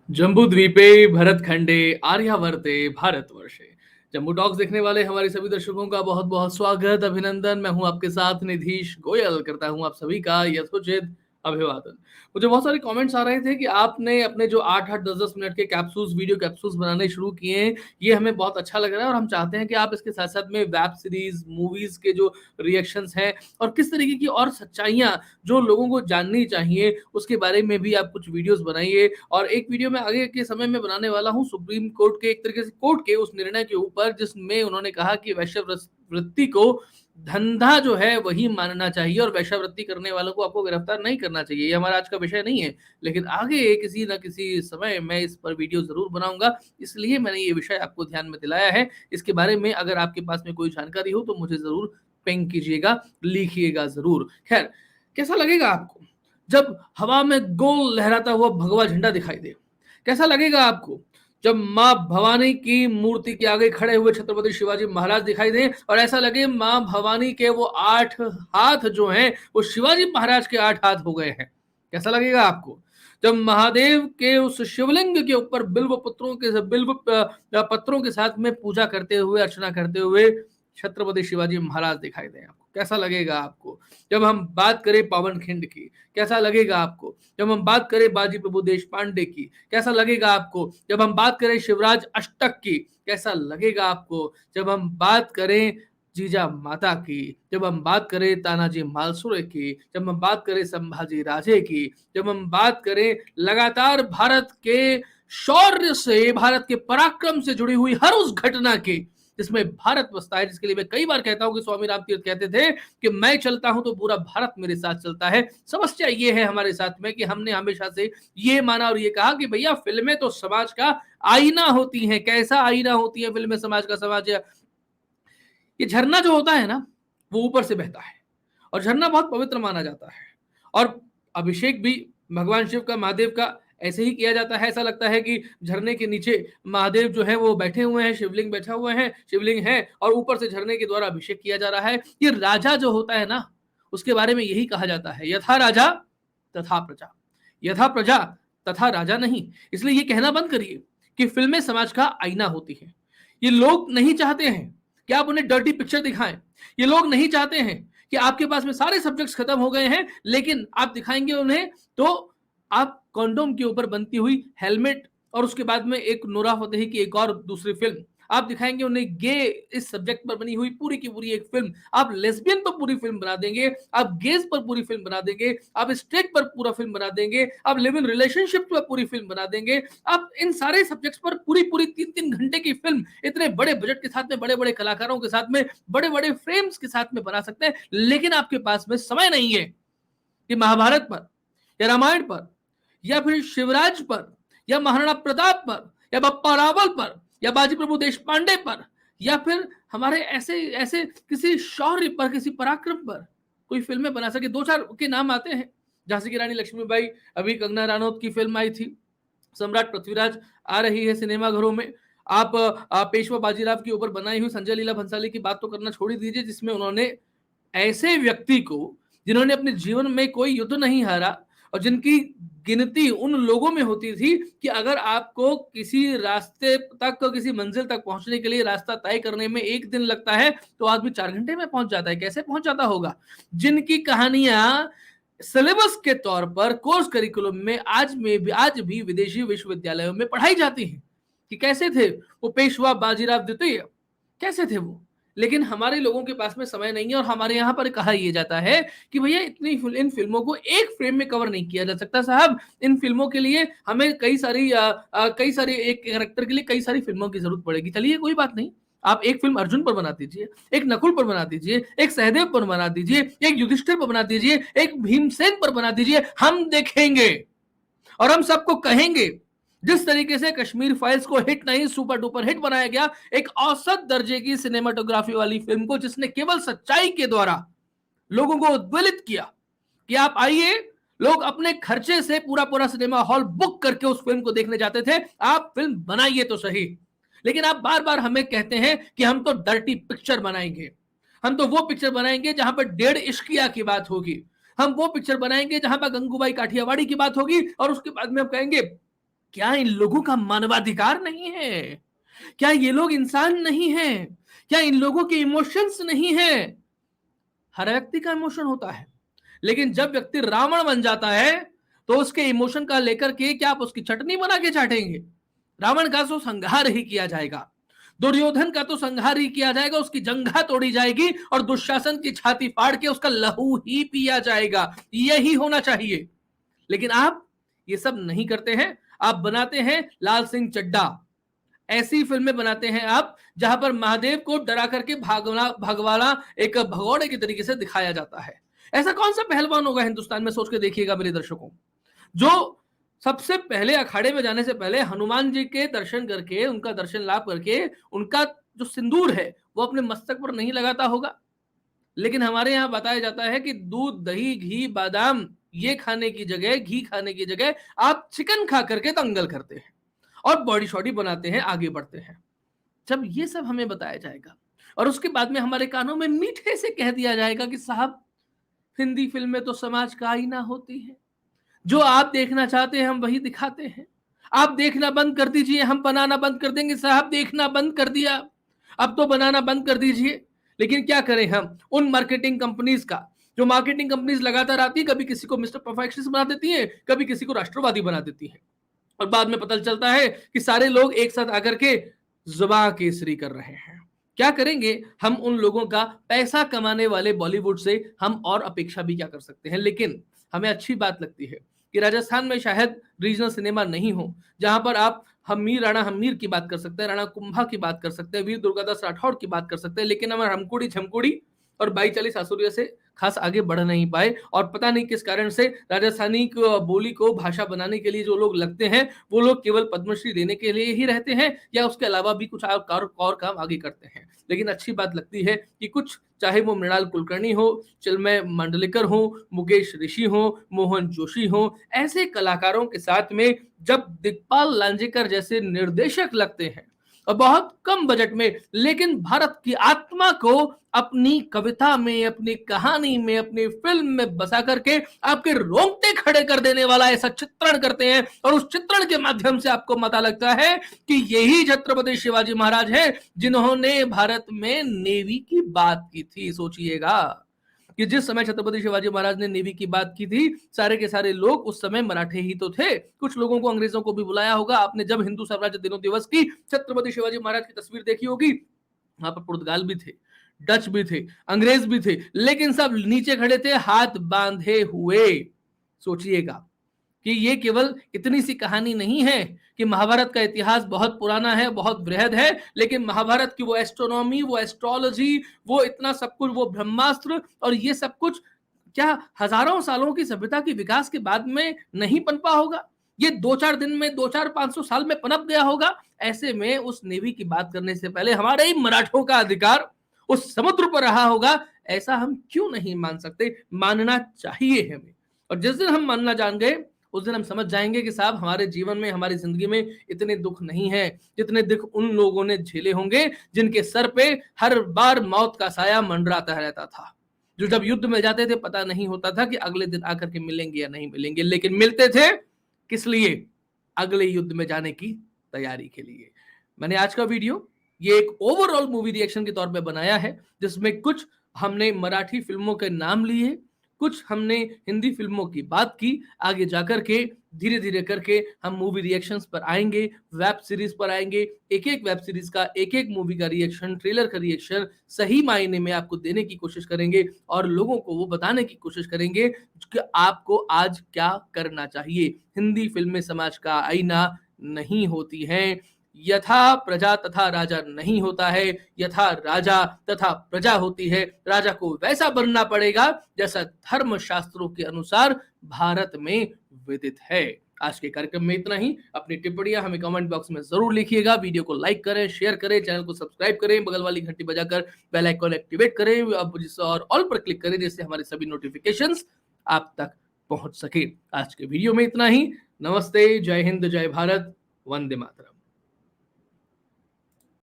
जम्बूद्वीपे भरतखंडे आर्यावर्ते भारतवर्षे। जम्बू टॉक्स देखने वाले हमारे सभी दर्शकों का बहुत बहुत स्वागत अभिनंदन। मैं हूं आपके साथ निधीश गोयल, करता हूं आप सभी का यथोचित अभिवादन। मुझे बहुत सारे कमेंट्स आ रहे थे कि आपने अपने जो 8-8 10-10 मिनट के कैप्सूल्स वीडियो कैप्सूल्स बनाने शुरू किए हैं, ये हमें बहुत अच्छा लग रहा है और हम चाहते हैं कि आप इसके साथ-साथ में वेब सीरीज, मूवीज के जो रिएक्शंस हैं और किस तरीके की और सच्चाइयां जो लोगों को जाननी चाहिए उसके बारे में भी आप कुछ वीडियोस बनाइए। और एक वीडियो मैं आगे के समय में बनाने वाला हूं सुप्रीम कोर्ट के एक तरीके से कोर्ट के उस निर्णय के ऊपर जिसमें उन्होंने कहा कि वैश्यवृत्ति को धंधा जो है वही मानना चाहिए और वैश्यवृत्ति करने वालों को आपको गिरफ्तार नहीं करना चाहिए। ये हमारा आज का विषय नहीं है, लेकिन आगे किसी न किसी समय मैं इस पर वीडियो जरूर बनाऊंगा, इसलिए मैंने ये विषय आपको ध्यान में दिलाया है। इसके बारे में अगर आपके पास में कोई जानकारी हो तो मुझे जरूर पिंग कीजिएगा, लिखिएगा जरूर। खैर, कैसा लगेगा आपको जब हवा में गोल लहराता हुआ भगवा झंडा दिखाई दे? कैसा लगेगा आपको जब मां भवानी की मूर्ति के आगे खड़े हुए छत्रपति शिवाजी महाराज दिखाई दें और ऐसा लगे मां भवानी के वो 8 हाथ जो हैं वो शिवाजी महाराज के 8 हाथ हो गए हैं? कैसा लगेगा आपको जब महादेव के उस शिवलिंग के ऊपर बिल्व पत्रों के साथ में पूजा करते हुए, अर्चना करते हुए छत्रपति शिवाजी महाराज दिखाई दें आपको? कैसा लगेगा आपको जब हम बात करें पावनखिंड की? कैसा लगेगा आपको जब हम बात करें बाजी प्रभु देश पांडे की? कैसा लगेगा आपको जब हम बात करें शिवराज अष्टक की? कैसा लगेगा आपको जब हम बात करें जीजा माता की, जब हम बात करें तानाजी मालसुरे की, जब हम बात करें संभाजी राजे की, जब हम बात करें लगातार भारत के शौर्य से, भारत के पराक्रम से जुड़ी हुई हर उस घटना की जिसमें भारत बसता है, जिसके लिए मैं कई बार कहता हूं कि स्वामी राम तीर्थ कहते थे कि मैं चलता हूं तो पूरा भारत मेरे साथ चलता है। समस्या ये है हमारे साथ में कि हमने हमेशा से ये माना और ये कहा कि भैया फिल्में तो समाज का आईना होती हैं। कैसा आईना होती है फिल्में समाज का? समाज ये झरना जो होता है ना, वो ऊपर से बहता है और झरना बहुत पवित्र माना जाता है और अभिषेक भी भगवान शिव का, महादेव का ऐसे ही किया जाता है। ऐसा लगता है कि झरने के नीचे महादेव जो है वो बैठे हुए हैं, शिवलिंग बैठा हुए हैं, शिवलिंग है और ऊपर से झरने के द्वारा अभिषेक किया जा रहा है। ये राजा जो होता है ना, उसके बारे में यही कहा जाता है, यथा राजा तथा प्रजा, यथा प्रजा तथा राजा नहीं। इसलिए ये कहना बंद करिए कि फिल्में समाज का आईना होती हैं। ये लोग नहीं चाहते हैं कि आप उन्हें डर्टी पिक्चर दिखाएं। ये लोग नहीं चाहते हैं कि आपके पास में सारे सब्जेक्ट्स खत्म हो गए हैं, लेकिन आप दिखाएंगे उन्हें तो आप कॉन्डोम के ऊपर बनती हुई हेलमेट और उसके बाद में एक नूरा फतेही की एक और दूसरी फिल्म आप दिखाएंगे उन्हें, गे इस सब्जेक्ट पर बनी हुई पूरी की पूरी एक फिल्म। आप लेस्बियन पर पूरी फिल्म बना देंगे, आप गेज पर पूरी फिल्म बना देंगे, आप स्ट्रेट पर पूरा फिल्म बना देंगे, आप लिव इन रिलेशनशिप पर पूरी फिल्म बना देंगे। आप इन सारे सब्जेक्ट्स पर पूरी पूरी 3-3 घंटे की फिल्म इतने बड़े बजट के साथ में, बड़े बड़े कलाकारों के साथ में, बड़े बड़े फ्रेम्स के साथ में बना सकते हैं, लेकिन आपके पास में समय नहीं है कि महाभारत पर या रामायण पर या फिर शिवराज पर या महाराणा प्रताप पर या बप्पा रावल पर या बाजी प्रभु देश पांडे पर या फिर हमारे ऐसे ऐसे किसी शौर्य पर, किसी पराक्रम पर कोई फिल्में बना सके। 2-4 के नाम आते हैं, झांसी की रानी लक्ष्मीबाई, अभी कंगना रनौत की फिल्म आई थी, सम्राट पृथ्वीराज आ रही है सिनेमा घरों में। आप पेशवा बाजीराव के ऊपर बनाई हुई संजय लीला भंसाली की बात तो करना छोड़ ही दीजिए, जिसमें उन्होंने ऐसे व्यक्ति को जिन्होंने अपने जीवन में कोई युद्ध नहीं हारा और जिनकी गिनती उन लोगों में होती थी कि अगर आपको किसी रास्ते तक, किसी मंजिल तक पहुंचने के लिए रास्ता तय करने में 1 दिन लगता है तो आदमी 4 घंटे में पहुंच जाता है। कैसे पहुंच जाता होगा? जिनकी कहानियां सिलेबस के तौर पर कोर्स करिकुलम में आज भी विदेशी विश्वविद्यालयों में पढ़ाई जाती है कि कैसे थे वो पेशवा बाजीराव द्वितीय, कैसे थे वो। लेकिन हमारे लोगों के पास में समय नहीं है और हमारे यहाँ पर कहा यह जाता है कि भैया इन फिल्मों को एक फ्रेम में कवर नहीं किया जा सकता साहब। इन फिल्मों के लिए हमें कई सारी एक कैरेक्टर के लिए कई सारी फिल्मों की जरूरत पड़ेगी। चलिए कोई बात नहीं, आप एक फिल्म अर्जुन पर बना दीजिए, एक नकुल पर बना दीजिए, एक सहदेव पर बना दीजिए, एक युधिष्ठिर पर बना दीजिए, एक भीमसेन पर बना दीजिए, हम देखेंगे और हम सबको कहेंगे। जिस तरीके से कश्मीर फाइल्स को हिट नहीं सुपर डुपर हिट बनाया गया, एक औसत दर्जे की सिनेमाटोग्राफी वाली फिल्म को जिसने केवल सच्चाई के द्वारा लोगों को उद्वेलित किया कि आप आइए, लोग अपने खर्चे से पूरा पूरा सिनेमा हॉल बुक करके उस फिल्म को देखने जाते थे। आप फिल्म बनाइए तो सही, लेकिन आप बार बार हमें कहते हैं कि हम तो डर्टी पिक्चर बनाएंगे, हम तो वो पिक्चर बनाएंगे जहां पर 1.5 इश्किया की बात होगी, हम वो पिक्चर बनाएंगे जहां पर गंगूबाई काठियावाड़ी की बात होगी और उसके बाद में हम कहेंगे क्या इन लोगों का मानवाधिकार नहीं है? क्या ये लोग इंसान नहीं है? क्या इन लोगों के इमोशंस नहीं है? हर व्यक्ति का इमोशन होता है, लेकिन जब व्यक्ति रावण बन जाता है तो उसके इमोशन का लेकर के क्या आप उसकी चटनी बना के चाटेंगे? रावण का तो संहार ही किया जाएगा, दुर्योधन का तो संहार ही किया जाएगा, उसकी जंघा तोड़ी जाएगी और दुशासन की छाती फाड़ के उसका लहू ही पिया जाएगा। यही होना चाहिए। लेकिन आप ये सब नहीं करते हैं। आप बनाते हैं लाल सिंह चड्ढा, ऐसी फिल्में बनाते हैं आप जहां पर महादेव को डरा करके भगवाना एक भगौड़े के तरीके से दिखाया जाता है। ऐसा कौन सा पहलवान होगा हिंदुस्तान में, सोच के देखिएगा मेरे दर्शकों, जो सबसे पहले अखाड़े में जाने से पहले हनुमान जी के दर्शन करके, उनका दर्शन लाभ करके, उनका जो सिंदूर है वो अपने मस्तक पर नहीं लगाता होगा। लेकिन हमारे यहां बताया जाता है कि दूध, दही, घी, बादाम ये खाने की जगह, घी खाने की जगह आप चिकन खा करके दंगल करते हैं और बॉडी शॉडी बनाते हैं, आगे बढ़ते हैं। जब ये सब हमें बताया जाएगा और उसके बाद में हमारे कानों में मीठे से कह दिया जाएगा कि साहब, हिंदी फिल्में तो समाज का आईना होती है, जो आप देखना चाहते हैं हम वही दिखाते हैं, आप देखना बंद कर दीजिए, हम बनाना बंद कर देंगे। साहब, देखना बंद कर दिया, अब तो बनाना बंद कर दीजिए। लेकिन क्या करें हम उन मार्केटिंग कंपनीज का, जो मार्केटिंग कंपनीज लगातार आती है, कभी किसी को मिस्टर परफेक्शनिस्ट बना देती है, कभी किसी को राष्ट्रवादी बना देती है, और बाद में पता चलता है कि सारे लोग एक साथ आकर के जुबान केसरी कर रहे हैं। क्या करेंगे हम उन लोगों का? पैसा कमाने वाले बॉलीवुड से हम और अपेक्षा भी क्या कर सकते हैं? लेकिन हमें अच्छी बात लगती है कि राजस्थान में शायद रीजनल सिनेमा नहीं हो, जहां पर आप हमीर, राणा हमीर की बात कर सकते हैं, राणा कुंभा की बात कर सकते हैं, वीर दुर्गादास राठौड़ की बात कर सकते हैं, लेकिन हम हमकुड़ी झमकुड़ी और 22-40 आसुरिया से खास आगे बढ़ नहीं पाए। और पता नहीं किस कारण से राजस्थानी बोली को भाषा बनाने के लिए जो लोग लगते हैं, वो लोग केवल पद्मश्री देने के लिए ही रहते हैं या उसके अलावा भी कुछ और काम आगे करते हैं। लेकिन अच्छी बात लगती है कि कुछ, चाहे वो मृणाल कुलकर्णी हो, चिन्मय मांडलिकर हो, मुकेश ऋषि हो, मोहन जोशी हो, ऐसे कलाकारों के साथ में जब दिग्पाल लांजेकर जैसे निर्देशक लगते हैं और बहुत कम बजट में, लेकिन भारत की आत्मा को अपनी कविता में, अपनी कहानी में, अपनी फिल्म में बसा करके आपके रोंगटे खड़े कर देने वाला ऐसा चित्रण करते हैं, और उस चित्रण के माध्यम से आपको पता लगता है कि यही छत्रपति शिवाजी महाराज हैं जिन्होंने भारत में नेवी की बात की थी। सोचिएगा कि जिस समय छत्रपति शिवाजी महाराज ने नेवी की बात की थी, सारे के सारे लोग उस समय मराठे ही तो थे। कुछ लोगों को अंग्रेजों को भी बुलाया होगा। आपने जब हिंदू साम्राज्य दिनों दिवस की छत्रपति शिवाजी महाराज की तस्वीर देखी होगी, वहां पर पुर्तगाल भी थे, डच भी थे, अंग्रेज भी थे, लेकिन सब नीचे खड़े थे हाथ बांधे हुए। सोचिएगा कि ये केवल इतनी सी कहानी नहीं है कि महाभारत का इतिहास बहुत पुराना है, बहुत बृहद है, लेकिन महाभारत की वो एस्ट्रोनॉमी, वो एस्ट्रोलॉजी, वो इतना सब कुछ, वो ब्रह्मास्त्र और ये सब कुछ क्या हजारों सालों की सभ्यता की विकास के बाद में नहीं पनपा होगा? ये 2-4 दिन में, 2-4-500 साल में पनप गया होगा। ऐसे में उस नेवी की बात करने से पहले हमारे ही मराठों का अधिकार उस समुद्र पर रहा होगा। ऐसा हम क्यों नहीं मान सकते? मानना चाहिए हमें। और जिस दिन हम मानना जान गए, उस दिन हम समझ जाएंगे कि साहब, हमारे जीवन में, हमारी जिंदगी में इतने दुख नहीं है जितने दुख उन लोगों ने झेले होंगे जिनके सर पे हर बार मौत का साया मंडराता रहता था, जो जब युद्ध में जाते थे पता नहीं होता था कि अगले दिन आकर के मिलेंगे या नहीं मिलेंगे, लेकिन मिलते थे किस लिए? अगले युद्ध में जाने की तैयारी के लिए। मैंने आज का वीडियो ये एक ओवरऑल मूवी रिएक्शन के तौर पे बनाया है, जिसमें कुछ हमने मराठी फिल्मों के नाम लिए, कुछ हमने हिंदी फिल्मों की बात की। आगे जाकर के धीरे धीरे करके हम मूवी रिएक्शंस पर आएंगे, वेब सीरीज पर आएंगे, एक एक वेब सीरीज का, एक एक मूवी का रिएक्शन, ट्रेलर का रिएक्शन सही मायने में आपको देने की कोशिश करेंगे और लोगों को वो बताने की कोशिश करेंगे कि आपको आज क्या करना चाहिए। हिंदी फिल्में समाज का आईना नहीं होती हैं। यथा प्रजा तथा राजा नहीं होता है, यथा राजा तथा प्रजा होती है। राजा को वैसा बनना पड़ेगा जैसा धर्म शास्त्रों के अनुसार भारत में विदित है। आज के कार्यक्रम में इतना ही। अपनी टिप्पणियां हमें कमेंट बॉक्स में जरूर लिखिएगा। वीडियो को लाइक करें, शेयर करें, चैनल को सब्सक्राइब करें, बगल वाली घंटी बजाकर बेल आइकन एक्टिवेट करें और ऑल पर क्लिक करें, जिससे हमारे सभी नोटिफिकेशंस आप तक पहुंच सके। आज के वीडियो में इतना ही। नमस्ते, जय हिंद, जय भारत, वंदे मातरम।